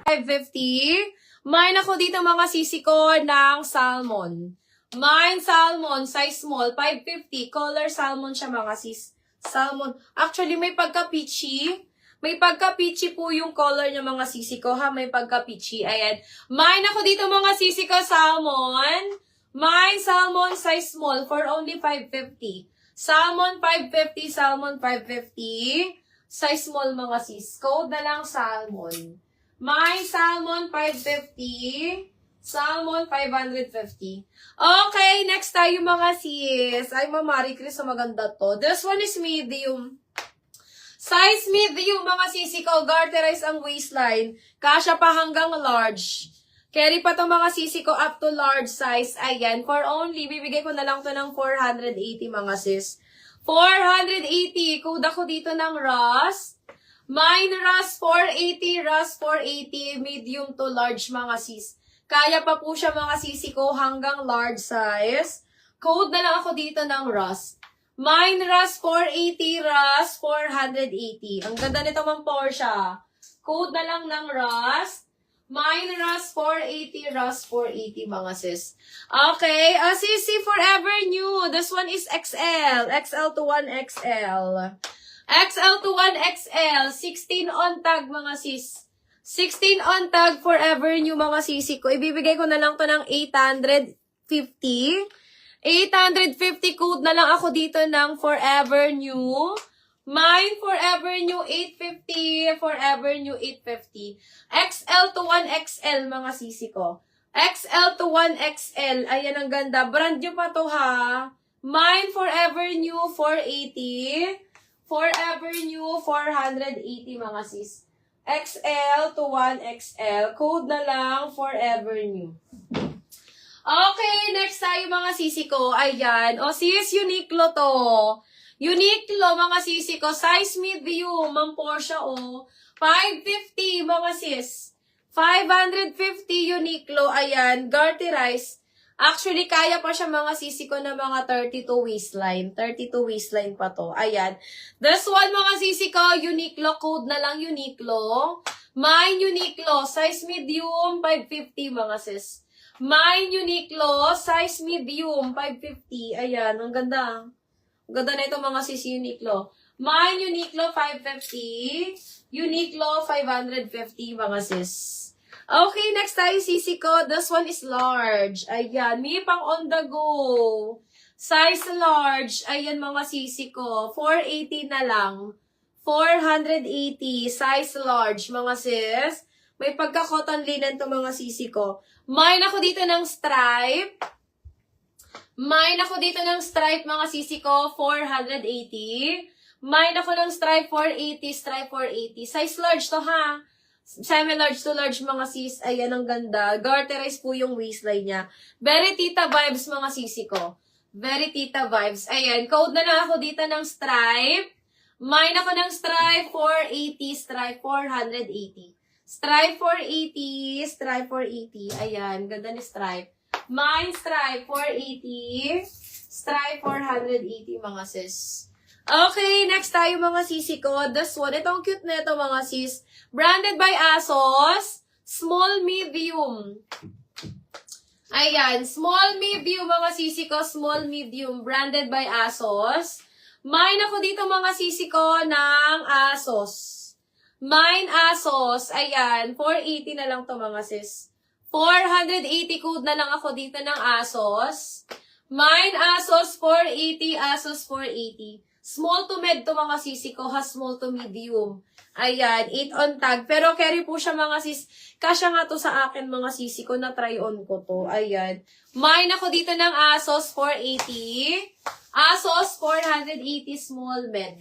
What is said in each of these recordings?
550. Mine ako dito mga sisi ko ng salmon. Mine salmon, size small, 550. Color salmon siya mga sis. Salmon. Actually, may pagka-peachy. May pagka-peachy po yung color niya mga sisi ko ha. May pagka-peachy. Ayan. Mine ako dito mga sisi ko, salmon. Mine salmon, size small for only 550. Salmon 550, salmon 550. Size small mga sis. Code na lang salmon. Mine salmon 550. Salmon 550. Okay, next tayo mga sis. Ay, Mamari Chris, maganda to. This one is medium. Size medium mga sisi ko. Garterize ang waistline. Kasya pa hanggang large. Carry pa to mga sisi ko up to large size. Ayan, for only, bibigay ko na lang to ng 480 mga sis. 480. Code ako dito ng Ross. Mine Ross 480, Ross 480, medium to large mga sis. Kaya pa po siya mga sisi ko hanggang large size. Code na lang ako dito ng Ross. Mine Ross 480, Ross 480. Ang ganda nito mang Porsche. Code na lang ng Ross. Mine Ross 480, Ross 480 mga sis. Okay, sisi forever new. This one is XL. XL to 1XL. XL to 1XL. 16 on tag mga sis. 16 on tag forever new mga sisi ko. Ibibigay ko na lang to ng 850. 850 code na lang ako dito ng forever new. Mine forever new 850. Forever new 850. XL to 1XL mga sisi ko. XL to 1XL. Ayan ang ganda. Brand new pa to ha. Mine forever new 480. Forever new 480 mga sis. XL to 1XL. Code na lang forever new. Okay, next tayo mga sisi ko. Ayan. O sis, Uniqlo to. Uniqlo mga sisi ko. Size medium. Mang Porsche o. 550 mga sis. 550 Uniqlo. Ayan. Garterize. Actually, kaya pa siya mga sisi ko na mga 32 waistline. 32 waistline pa to. Ayan. This one mga sisi ko, Uniqlo. Code na lang Uniqlo. Mine Uniqlo. Size medium, 550 mga sis. Mine Uniqlo. Size medium, 550. Ayan. Ang ganda. Ang ganda na ito mga sis Uniqlo. Mine Uniqlo, 550. Uniqlo, 550 mga sis. Okay, next tayo sisi ko. This one is large. Ayan, may pang on the go. Size large. Ayan mga sisi ko. 480 na lang. 480. Size large mga sis. May pagka-cotton linen to mga sisi ko. Mine ako dito ng stripe. Mine ako dito ng stripe mga sisi ko. 480. Mine ako ng stripe 480. Stripe 480. Size large to ha. Semi-large to large mga sis. Ayan, ang ganda. Garterize po yung waistline niya. Very tita vibes mga sisi ko. Very tita vibes. Ayan, code na lang ako dito ng stripe. Mine ako ng stripe 480, stripe 480. Stripe 480, stripe 480. Ayan, ganda ni stripe. Mine stripe 480, stripe 480 mga sis. Okay, next tayo mga sisi ko. This one, itong cute na ito mga sis. Branded by ASOS. Small, medium. Ayan, small, medium mga sisi ko. Small, medium. Branded by ASOS. Mine ako dito mga sisi ko ng ASOS. Mine ASOS. Ayan, 480 na lang to mga sis. 480 code na lang ako dito ng ASOS. Mine ASOS 480, ASOS 480. Small to med to mga sisi ko, ha, small to medium. Ayan, 8 on tag. Pero carry po siya mga sis. Kasya nga to sa akin mga sisi ko, na try on ko to. Ayan. Mine ako dito ng ASOS 480. ASOS 480 small med.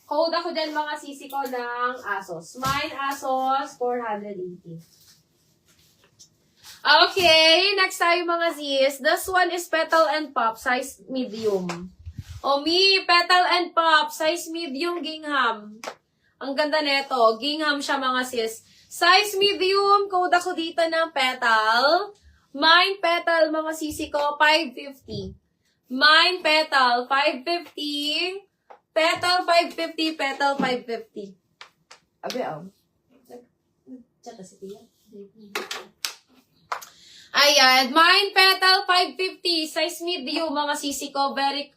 Code ako dyan mga sisi ko ng ASOS. Mine ASOS 480. Okay, next tayo mga sis. This one is Petal and Pop, size medium. Omi, Petal and Pop, size medium gingham. Ang ganda nito, gingham siya mga sis. Size medium, code ako dito ng Petal. Mine Petal, mga sisi ko, 550. Mine Petal, 550. Petal, 550. Petal, 550. Abi, Tsaka si Tia. Ayan, mine petal 550, size medium mga sisi ko. Very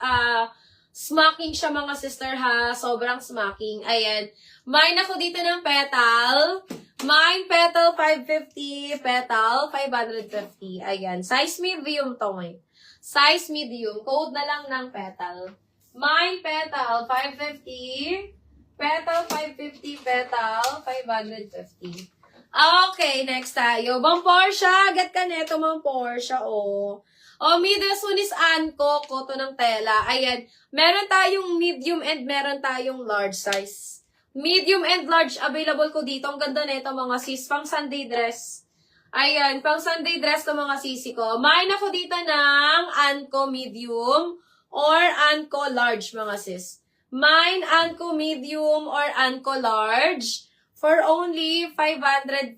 smacking siya mga sister ha. Sobrang smacking. Ayan. Mine ako dito ng petal. Mine petal 550, petal 550. Ayan, size medium to eh. Size medium. Code na lang ng petal. Mine petal 550, petal 550, petal 550. Okay, next tayo. Mang Portia, get ka neto, Mang Portia, oh. Oh, this one is Anko, koto ng tela. Ayan, meron tayong medium and meron tayong large size. Medium and large available ko dito. Ang ganda neto, mga sis, pang Sunday dress. Ayan, pang Sunday dress to mga sisi ko. Mine ako dito ng Anko medium or Anko large, mga sis. Mine Anko medium or Anko large. For only 550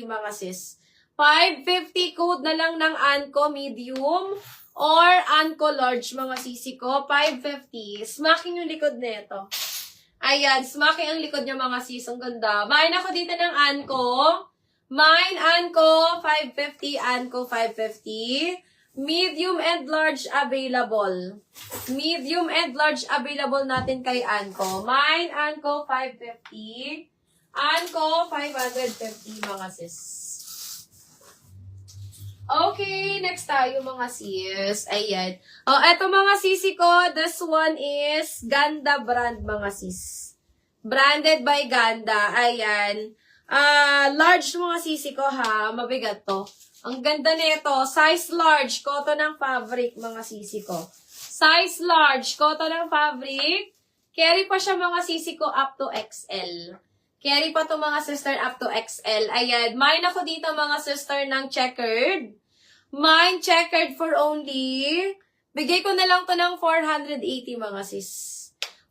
mga sis. 550 code na lang ng Anko medium or Anko large mga sisi ko. 550. Smacking yung likod nito. Ayan, smacking ang likod niya mga sis. Ang ganda. Mine ako dito ng Anko. Mine Anko 550. Anko 550. Medium and large available. Medium and large available natin kay Anko. Mine Anko 550. Anko, 550 mga sis. Okay, next tayo mga sis. Ayan. Oh, eto mga sisi ko, this one is Ganda brand mga sis. Branded by Ganda. Ayan. Large mga sisi ko ha. Mabigat to. Ang ganda nito. Size large. Cotton ng fabric mga sisi ko. Size large. Cotton ng fabric. Carry pa siya mga sisi ko up to XL. Carry pa to mga sister up to XL. Ayan. Mine ako dito mga sister ng checkered. Mine checkered for only. Bigay ko na lang to ng 480 mga sis.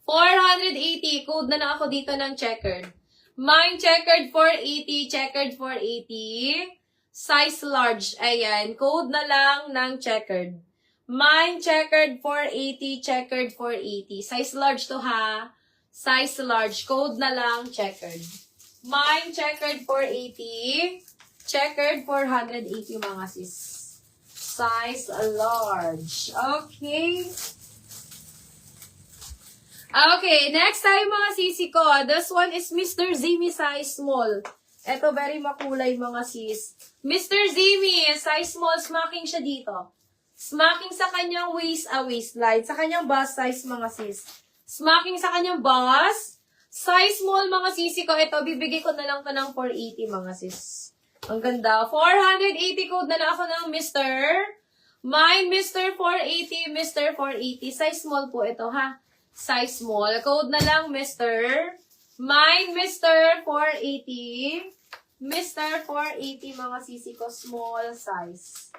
480. Code na lang ako dito ng checkered. Mine checkered 480. Checkered 480. Size large. Ayan. Code na lang ng checkered. Mine checkered 480. Checkered 480. Size large to ha. Size large. Code na lang, checkered. Mine, checkered 480. Checkered 480 mga sis. Size large. Okay. Okay, next tayo mga sisi ko. This one is Mr. Zimi size small. Ito, very makulay mga sis. Mr. Zimi, size small, smacking siya dito. Smacking sa kanyang waistline. Sa kanyang bust size mga sis. Smacking sa kanyang bust. Size small mga sisi ko. Ito, bibigay ko na lang to ng 480 mga sis. Ang ganda. 480 code na lang ako ng Mr. Mine, Mr. 480, Mr. 480. Size small po ito ha. Size small. Code na lang Mr. Mine, Mr. 480. Mr. 480 mga sisi ko. Small size.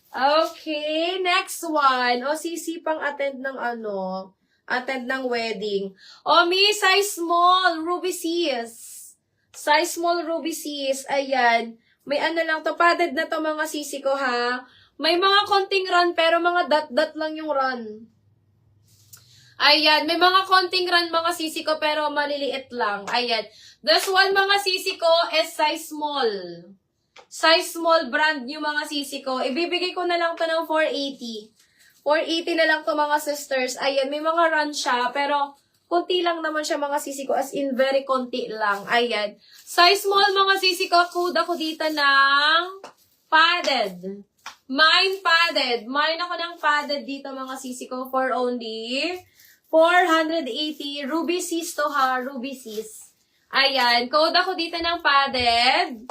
Okay, next one. O, sisi pang attend ng attend ng wedding. O, size small, Ruby Sis. Size small, Ruby Sis. Ayan. May lang to. Padded na to mga sisi ko ha. May mga konting run, pero mga dot-dot lang yung run. Ayan. May mga konting run mga sisi ko, pero maliliit lang. Ayan. This one mga sisi ko is size small. Size small brand new mga sisi ko. Ibibigay ko na lang to ng 480. 480 na lang to mga sisters. Ayan, may mga run siya, pero konti lang naman siya mga sisi ko, as in very konti lang. Ayan. Size small mga sisi ko, code ako dito ng padded. Mine padded. Mine ako ng padded dito mga sisi ko for only 480. Ruby Sis to ha, Ruby Sis. Ayan, code ako dito ng padded.